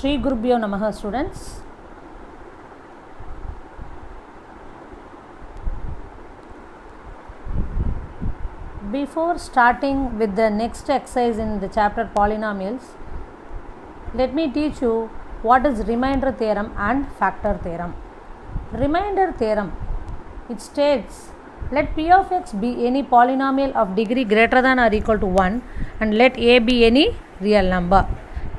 Shri Gurubhyo Namaha, students. Before starting with the next exercise in the chapter polynomials, let me teach you what is remainder theorem and factor theorem. Remainder theorem, it states, let p of x be any polynomial of degree greater than or equal to 1 and let a be any real number.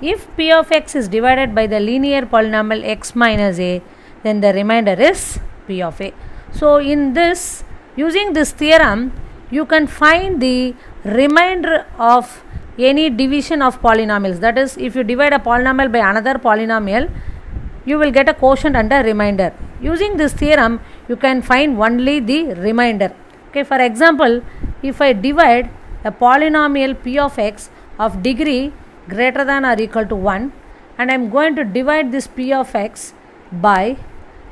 If p of x is divided by the linear polynomial x minus a, then the remainder is p of a. So in this, using this theorem, you can find the remainder of any division of polynomials. That is, if you divide a polynomial by another polynomial, you will get a quotient and a remainder. Using this theorem, you can find only the remainder. Okay, for example, if I divide a polynomial p of x of degree greater than or equal to 1 and I am going to divide this p of x by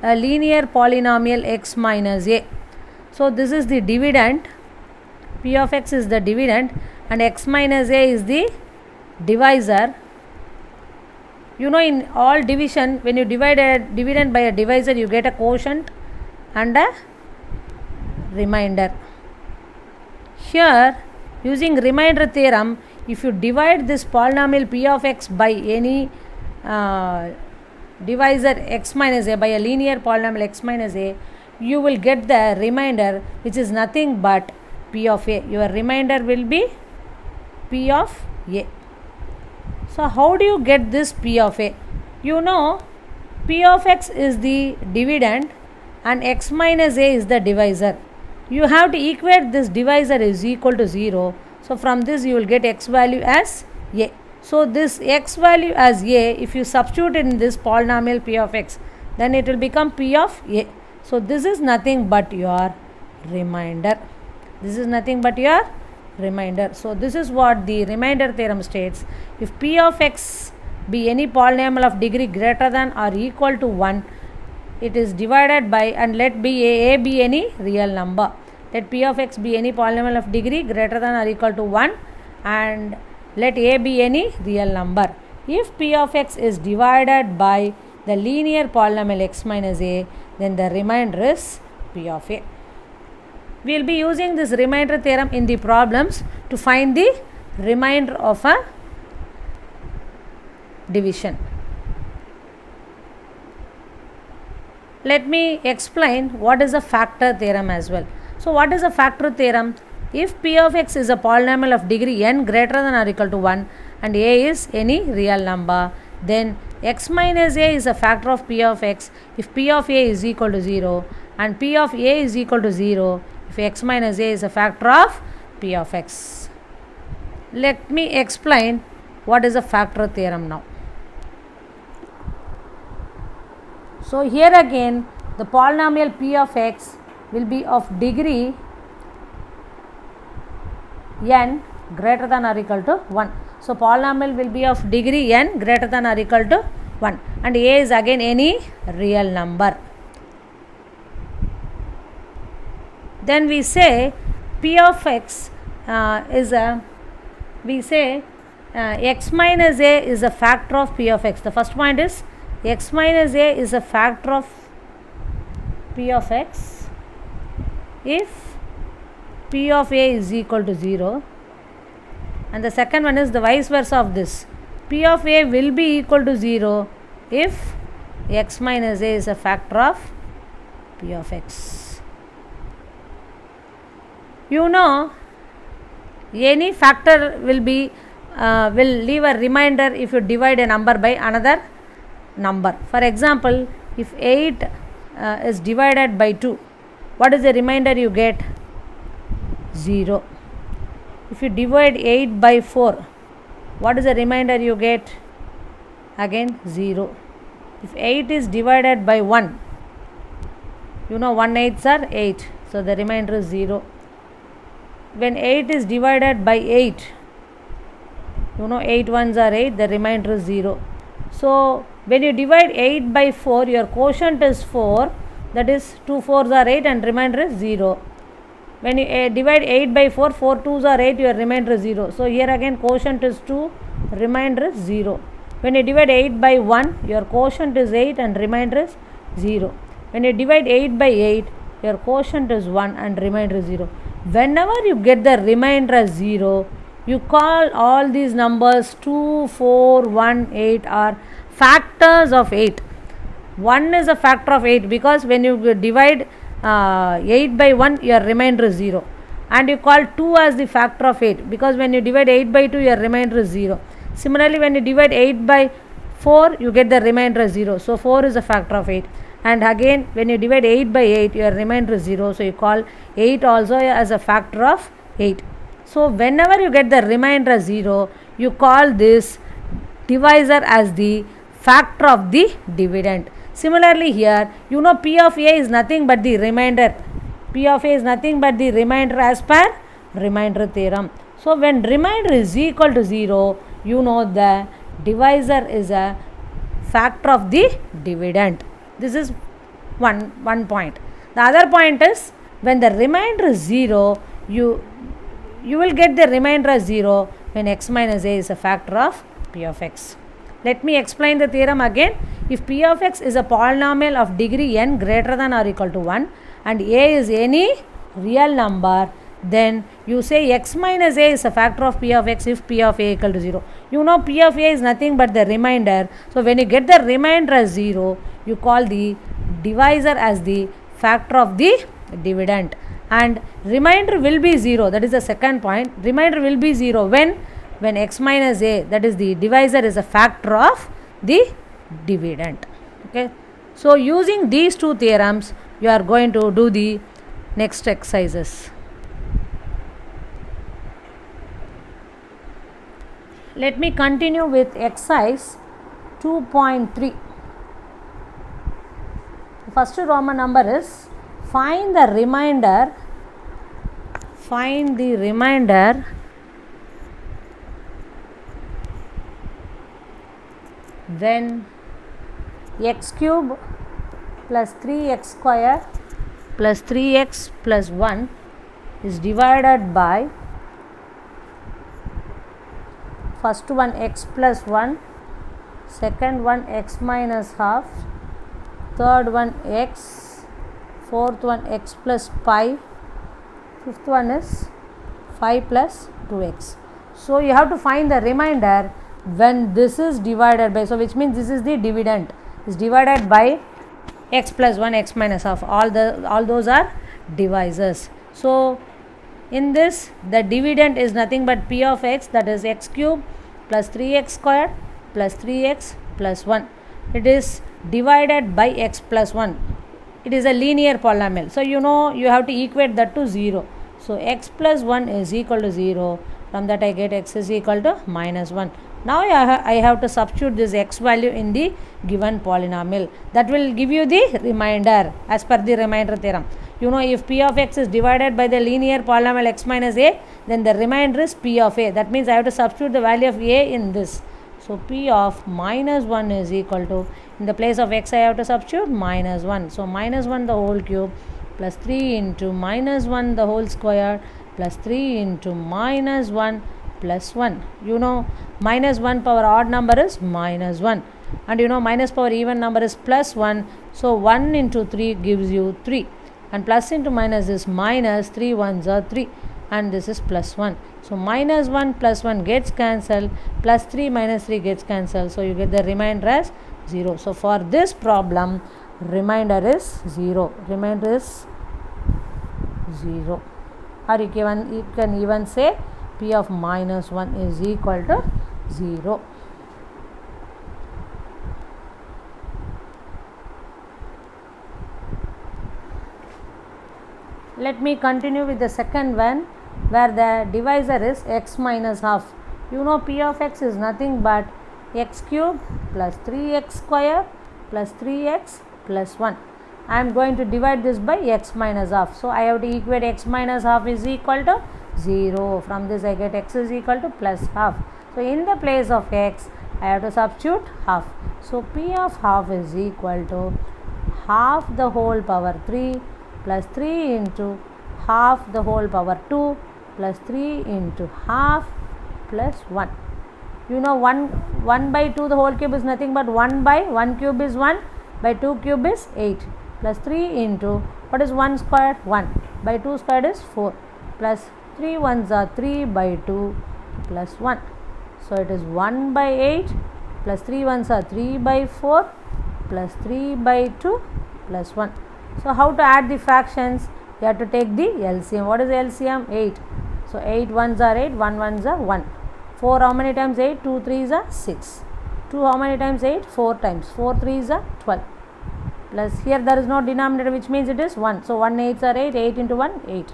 a linear polynomial x minus a. So this is the dividend, p of x is the dividend and x minus a is the divisor. You know, in all division, when you divide a dividend by a divisor, you get a quotient and a remainder. Here, using remainder theorem, if you divide this polynomial p of x by any divisor x minus a, by a linear polynomial x minus a, you will get the remainder, which is nothing but p of a. Your remainder will be p of a. So how do you get this p of a? You know, p of x is the dividend and x minus a is the divisor. You have to equate this divisor is equal to 0. So from this you will get x value as a. So this x value as a, if you substitute in this polynomial p of x, then it will become p of a. So this is nothing but your remainder. This is nothing but your remainder. So this is what the remainder theorem states. If p of x be any polynomial of degree greater than or equal to 1, it is divided by, and let be a be any real number. Let p of x be any polynomial of degree greater than or equal to 1 and let a be any real number. If p of x is divided by the linear polynomial x minus a, then the remainder is p of a. We will be using this remainder theorem in the problems to find the remainder of a division. Let me explain what is a factor theorem as well. So what is a factor theorem? If p of x is a polynomial of degree n greater than or equal to 1 and a is any real number, then x minus a is a factor of p of x if p of a is equal to 0 and p of a is equal to 0 if x minus a is a factor of p of x. Let me explain what is a factor theorem now. So here again, the polynomial p of x will be of degree n greater than or equal to 1. So polynomial will be of degree n greater than or equal to 1 and a is again any real number. Then we say p of x is a, we say x minus a is a factor of p of x. The first point is x minus a is a factor of p of x if p of a is equal to 0, and the second one is the vice versa of this, p of a will be equal to 0 if x minus a is a factor of p of x. You know, any factor will be will leave a remainder if you divide a number by another number. For example, if 8 is divided by 2, what is the remainder you get? 0. If you divide 8 by 4, what is the remainder you get? Again 0. If 8 is divided by 1, you know 1 8s are 8, so the remainder is 0. When 8 is divided by 8, you know 8 1s are 8, the remainder is 0. So when you divide 8 by 4, your quotient is 4, that is 2 4s are 8 and remainder is 0. When you divide 8 by 4, 4 2s are 8, your remainder is 0. So here again quotient is 2, remainder is 0. When you divide 8 by 1, your quotient is 8 and remainder is 0. When you divide 8 by 8, your quotient is 1 and remainder is 0. Whenever you get the remainder as 0, you call all these numbers 2, 4, 1, 8 are factors of 8. 1 is a factor of 8 because when you divide 8 by 1, your remainder is 0. And you call 2 as the factor of 8 because when you divide 8 by 2, your remainder is 0. Similarly, when you divide 8 by 4, you get the remainder as 0. So, 4 is a factor of 8. And again, when you divide 8 by 8, your remainder is 0. So, you call 8 also as a factor of 8. So, whenever you get the remainder as 0, you call this divisor as the factor of the dividend. Similarly, here, you know P of A is nothing but the remainder. P of A is nothing but the remainder as per remainder theorem. So, when remainder is equal to 0, you know the divisor is a factor of the dividend. This is one point. The other point is when the remainder is 0, you will get the remainder as 0 when x minus a is a factor of p of x. Let me explain the theorem again. If p of x is a polynomial of degree n greater than or equal to 1 and a is any real number, then you say x minus a is a factor of p of x if p of a equal to 0. You know p of a is nothing but the remainder. So, when you get the remainder as 0, you call the divisor as the factor of the dividend. And remainder will be 0. That is the second point. Remainder will be 0 when x minus a, that is the divisor, is a factor of the dividend. Okay. So, using these two theorems, you are going to do the next exercises. Let me continue with exercise 2.3. The first Roman number is find the remainder when x cube plus 3x square plus 3x plus 1 is divided by first one x plus 1, second one x minus half, third one x, fourth one x plus pi, fifth one is 5 plus 2x. So, you have to find the remainder when this is divided by, so which means this is the dividend, is divided by x plus 1, x minus half, all those are divisors. So, in this the dividend is nothing but p of x, that is x cube plus 3x squared plus 3x plus 1. It is divided by x plus 1. It is a linear polynomial. So, you know you have to equate that to 0. So, x plus 1 is equal to 0. From that I get x is equal to minus 1. Now, I have to substitute this x value in the given polynomial. That will give you the remainder as per the remainder theorem. You know, if p of x is divided by the linear polynomial x minus a, then the remainder is p of a. That means I have to substitute the value of a in this. So, p of minus 1 is equal to, in the place of x I have to substitute minus 1. So, minus 1 the whole cube plus 3 into minus 1 the whole square plus 3 into minus 1 plus 1. You know minus 1 power odd number is minus 1 and you know minus power even number is plus 1. So, 1 into 3 gives you 3 and plus into minus is minus, 3 ones are 3 and this is plus 1. So, minus 1 plus 1 gets cancelled, plus 3 minus 3 gets cancelled. So, you get the remainder as 0. So, for this problem remainder is 0. Remainder is 0, or you can even say p of minus 1 is equal to 0. Let me continue with the second one where the divisor is x minus half. You know p of x is nothing but x cube plus 3x square plus 3x plus 1. I am going to divide this by x minus half. So, I have to equate x minus half is equal to 0. From this I get x is equal to plus half. So, in the place of x I have to substitute half. So, p of half is equal to half the whole power 3 plus 3 into half the whole power 2 plus 3 into half plus 1. You know 1 by 2 the whole cube is nothing but 1 by 1 cube is 1 by 2 cube is 8 plus 3 into what is 1 squared 1 by 2 squared is 4 plus 3 ones are 3 by 2 plus 1. So it is 1 by 8 plus 3 ones are 3 by 4 plus 3 by 2 plus 1. So how to add the fractions? You have to take the LCM. What is the LCM? 8. So 8 ones are 8, 1 ones are 1. 4 how many times 8? 2 3s are 6. 2 how many times 8? 4 times. 4 3s are 12. Plus here there is no denominator, which means it is 1. So 1 8s are 8, 8 into 1 8.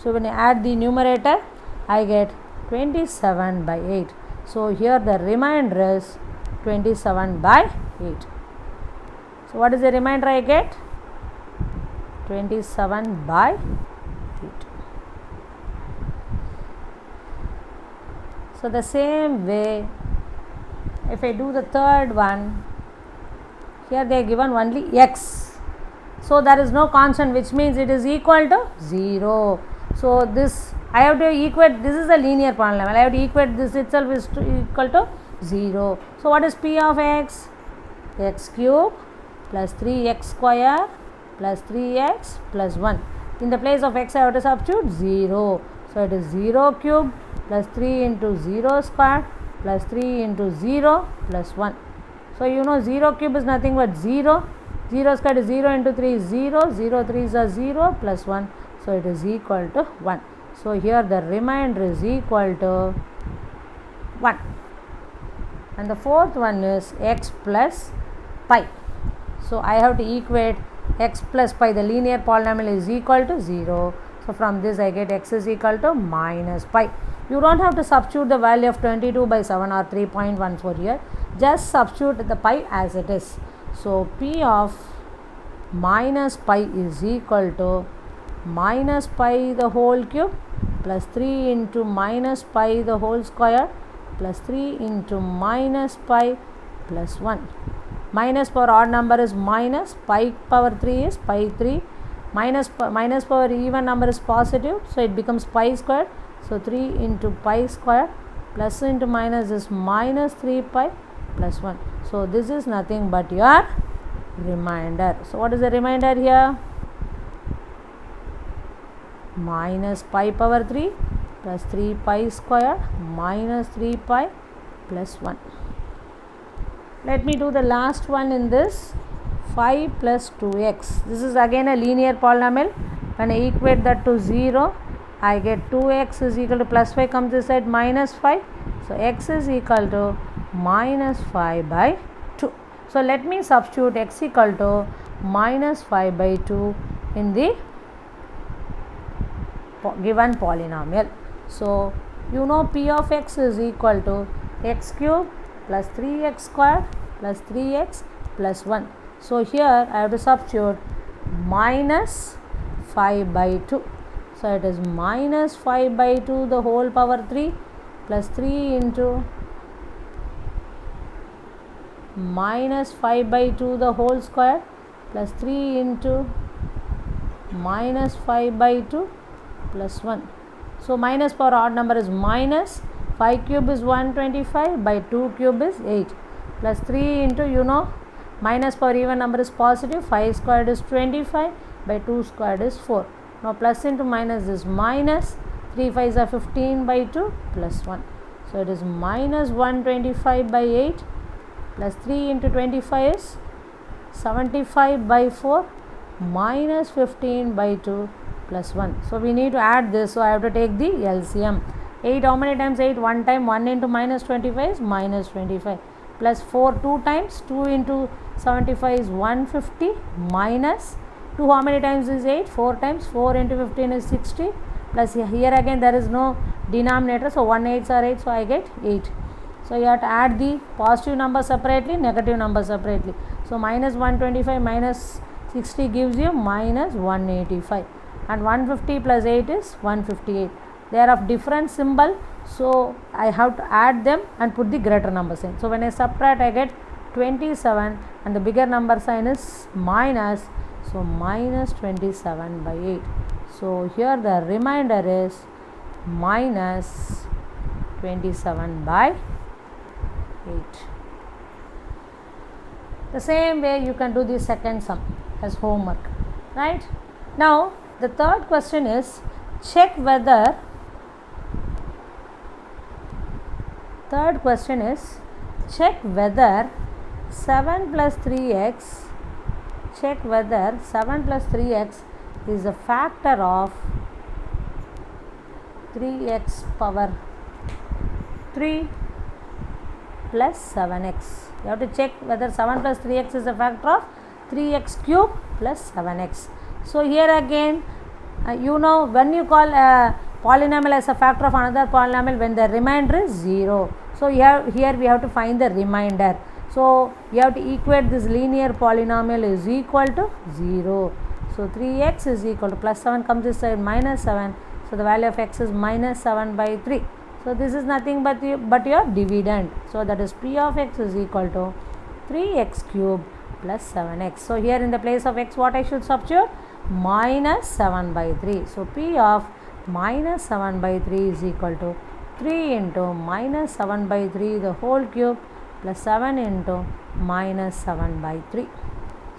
So when I add the numerator, I get 27 by 8. So here the remainder is 27 by 8. So what is the remainder I get? 27 by 8. So the same way, if I do the third one, here they are given only x. So there is no constant, which means it is equal to 0. So this I have to equate, this is a linear polynomial, I have to equate this itself is equal to 0. So what is P of x? X cube plus 3x square plus 3x plus 1. In the place of x I have to substitute 0. So it is 0 cube plus 3 into 0 square plus 3 into 0 plus 1. So you know 0 cube is nothing but 0. 0 square is 0 into 3 is 0. 0 3s are 0 plus 1. So it is equal to 1. So here the remainder is equal to 1. And the fourth one is x plus pi. So I have to equate x plus pi, the linear polynomial, is equal to 0. So from this I get x is equal to minus pi. You don't have to substitute the value of 22 by 7 or 3.14 here. Just substitute the pi as it is. So P of minus pi is equal to minus pi the whole cube plus 3 into minus pi the whole square plus 3 into minus pi plus 1. Minus power odd number is minus, pi power 3 is pi 3, minus power even number is positive, so it becomes pi squared. So 3 into pi squared plus into minus is minus 3 pi plus 1. So this is nothing but your remainder. So what is the remainder here? Minus pi power 3 plus 3 pi squared minus 3 pi plus 1. Let me do the last one in this. 5 plus 2x. This is again a linear polynomial. When I equate that to 0, I get 2x is equal to plus 5 comes this side minus 5. So x is equal to minus 5 by 2. So let me substitute x equal to minus 5 by 2 in the given polynomial. So you know P of x is equal to x cube plus 3x squared plus 3x plus 1. So here I have to substitute minus 5 by 2. So it is minus 5 by 2 the whole power 3 plus 3 into minus 5 by 2 the whole square plus 3 into minus 5 by 2 plus 1. So minus power odd number is minus, 5 cube is 125 by 2 cube is 8 plus 3 into, you know, minus power even number is positive, 5 squared is 25 by 2 squared is 4. Now plus into minus is minus, 3 5s are 15 by 2 plus 1. So it is minus 125 by 8 plus 3 into 25 is 75 by 4 minus 15 by 2 plus 1. So we need to add this. So I have to take the LCM. 8 how many times 8? 1 time. 1 into minus 25 is minus 25 plus 4 2 times. 2 into 75 is 150 minus 2 how many times is 8? 4 times. 4 into 15 is 60 plus here again there is no denominator. So 1 8s are 8. So I get 8. So you have to add the positive number separately, negative number separately. So minus 125 minus 60 gives you minus 185. And 150 plus 8 is 158. They are of different symbol, so I have to add them and put the greater number sign. So when I subtract, I get 27 and the bigger number sign is minus, so minus 27 by 8. So here the remainder is minus 27 by 8. The same way you can do the second sum as homework, right? Now the third question is check whether 7 plus 3x is a factor of 3x power 3 plus 7x. You have to check whether 7 plus 3x is a factor of 3x cube plus 7x. So here again, when you call a polynomial as a factor of another polynomial, when the remainder is 0. So here we have to find the remainder. So you have to equate this linear polynomial is equal to 0. So 3x is equal to plus 7 comes this side minus 7. So the value of x is minus 7 by 3. So this is nothing but your dividend. So that is p of x is equal to 3x cube plus 7x. So here in the place of x what I should substitute? Minus 7 by 3. So p of minus 7 by 3 is equal to 3 into minus 7 by 3 the whole cube plus 7 into minus 7 by 3.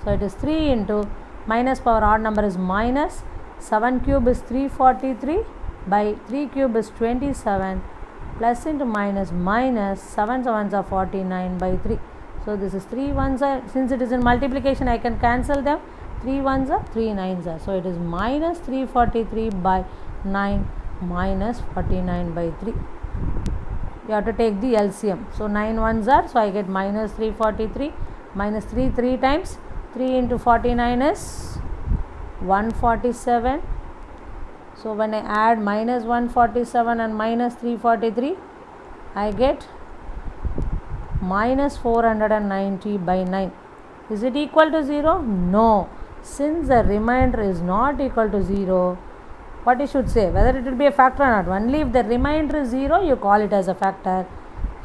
So it is 3 into minus power odd number is minus 7 cube is 343 by 3 cube is 27 plus into minus 7 sevens are 49 by 3. So this is 3 ones are, since it is in multiplication I can cancel them, 3 ones are 3 nines are. So it is minus 343 by 9 minus 49 by 3. You have to take the LCM. So 9 ones are, so I get minus 343 minus 3 times. 3 into 49 is 147. So when I add minus 147 and minus 343, I get minus 490 by 9. Is it equal to 0? No. Since the remainder is not equal to 0, what you should say? Whether it will be a factor or not. Only if the remainder is 0, you call it as a factor.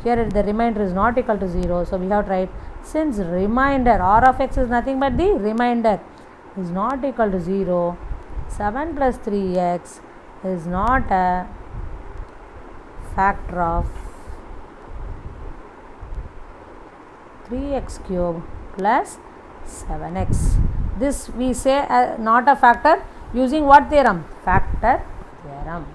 Here the remainder is not equal to 0. So we have to write, since remainder r of x is nothing but the remainder is not equal to 0, 7 plus 3x is not a factor of 3x cube plus 7x. This we say not a factor using what theorem? Factor theorem.